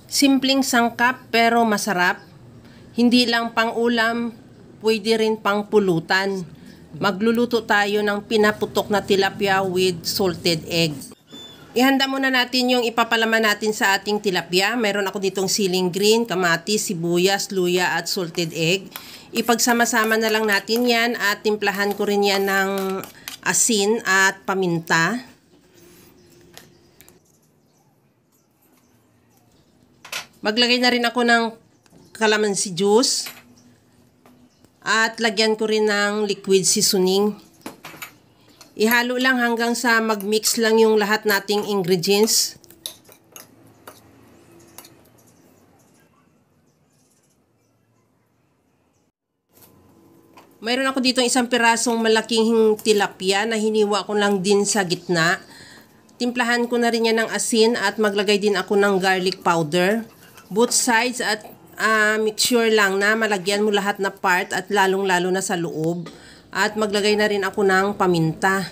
Simpleng sangkap pero masarap. Hindi lang pang ulam, pwede rin pang pulutan. Magluluto tayo ng pinaputok na tilapia with salted egg. Ihanda muna natin yung ipapalaman natin sa ating tilapia. Meron ako ditong siling green, kamatis, sibuyas, luya at salted egg. Ipagsama-sama na lang natin yan at timplahan ko rin yan ng asin at paminta. Maglagay na rin ako ng calamansi juice at lagyan ko rin ng liquid seasoning. Ihalo lang hanggang sa mag-mix lang yung lahat nating ingredients. Mayroon ako dito isang pirasong malaking tilapia na hiniwa ko lang din sa gitna. Timplahan ko na rin yan ng asin at maglagay din ako ng garlic powder. Both sides at make sure lang na malagyan mo lahat na part at lalong-lalo na sa loob. At maglagay na rin ako ng paminta.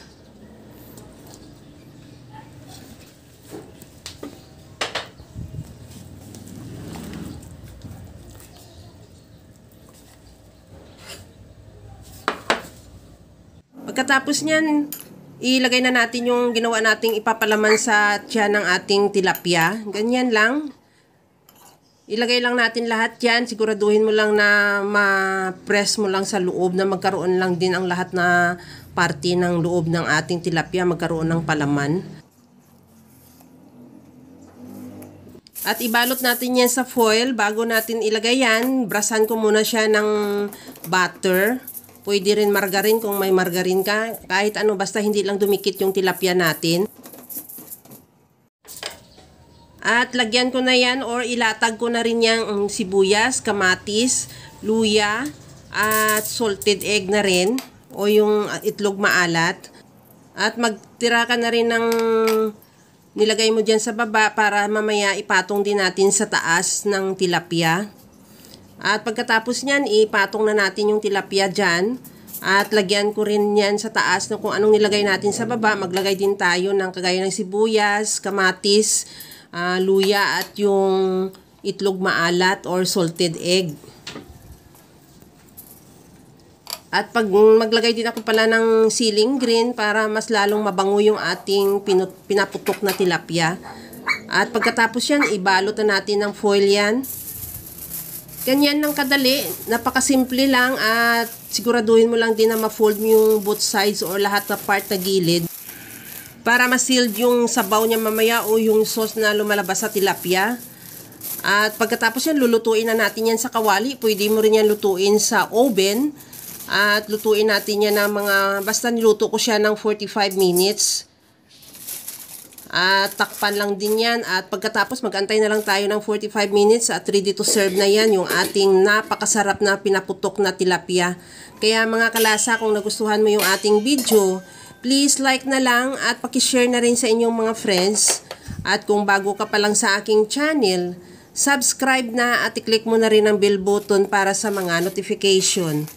Pagkatapos niyan, ilagay na natin yung ginawa nating ipapalaman sa tiyan ng ating tilapia. Ganyan lang. Ilagay lang natin lahat yan. Siguraduhin mo lang na ma-press mo lang sa loob na magkaroon lang din ang lahat na parte ng loob ng ating tilapia. Magkaroon ng palaman. At ibalot natin yan sa foil. Bago natin ilagay yan, brasan ko muna siya ng butter. Pwede rin margarine kung may margarine ka. Kahit ano, basta hindi lang dumikit yung tilapia natin. At lagyan ko na yan or ilatag ko na rin yung sibuyas, kamatis, luya, at salted egg na rin o yung itlog maalat. At magtira ka na rin ng nilagay mo dyan sa baba para mamaya ipatong din natin sa taas ng tilapia. At pagkatapos nyan, ipatong na natin yung tilapia dyan. At lagyan ko rin yan sa taas na kung anong nilagay natin sa baba. Maglagay din tayo ng kagaya ng sibuyas, kamatis, luya at yung itlog maalat or salted egg. At pag maglagay din ako pala ng siling green para mas lalong mabango yung ating pinaputok na tilapia. At pagkatapos yan, ibalot na natin ng foil yan. Ganyan lang kadali, napakasimple lang at siguraduhin mo lang din na ma-fold mo yung both sides or lahat na part na gilid. Para ma-sealed yung sabaw niya mamaya o yung sauce na lumalabas sa tilapia. At pagkatapos yan, lulutuin na natin yan sa kawali. Pwede mo rin yan lutuin sa oven. At lutuin natin yan ng basta niluto ko siya ng 45 minutes. At takpan lang din yan. At pagkatapos, mag-antay na lang tayo ng 45 minutes at ready to serve na yan yung ating napakasarap na pinaputok na tilapia. Kaya mga kalasa, kung nagustuhan mo yung ating video, please like na lang at pakishare na rin sa inyong mga friends. At kung bago ka pa lang sa aking channel, subscribe na at i-click mo na rin ang bell button para sa mga notification.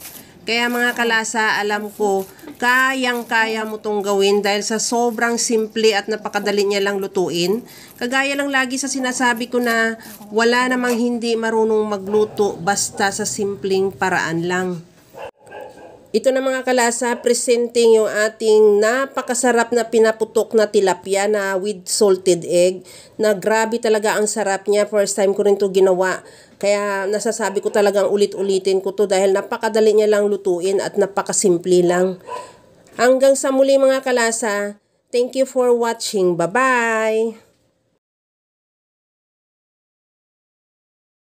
Kaya mga kalasa, alam ko, kayang-kaya mo itong gawin dahil sa sobrang simple at napakadali niya lang lutuin. Kagaya lang lagi sa sinasabi ko na wala namang hindi marunong magluto basta sa simpleng paraan lang. Ito na mga kalasa, presenting yung ating napakasarap na pinaputok na tilapia na with salted egg. Na grabe talaga ang sarap niya. First time ko rin to ginawa. Kaya nasasabi ko talagang ulit-ulitin ko to dahil napakadali niya lang lutuin at napakasimple lang. Hanggang sa muli mga kalasa, thank you for watching. Bye-bye!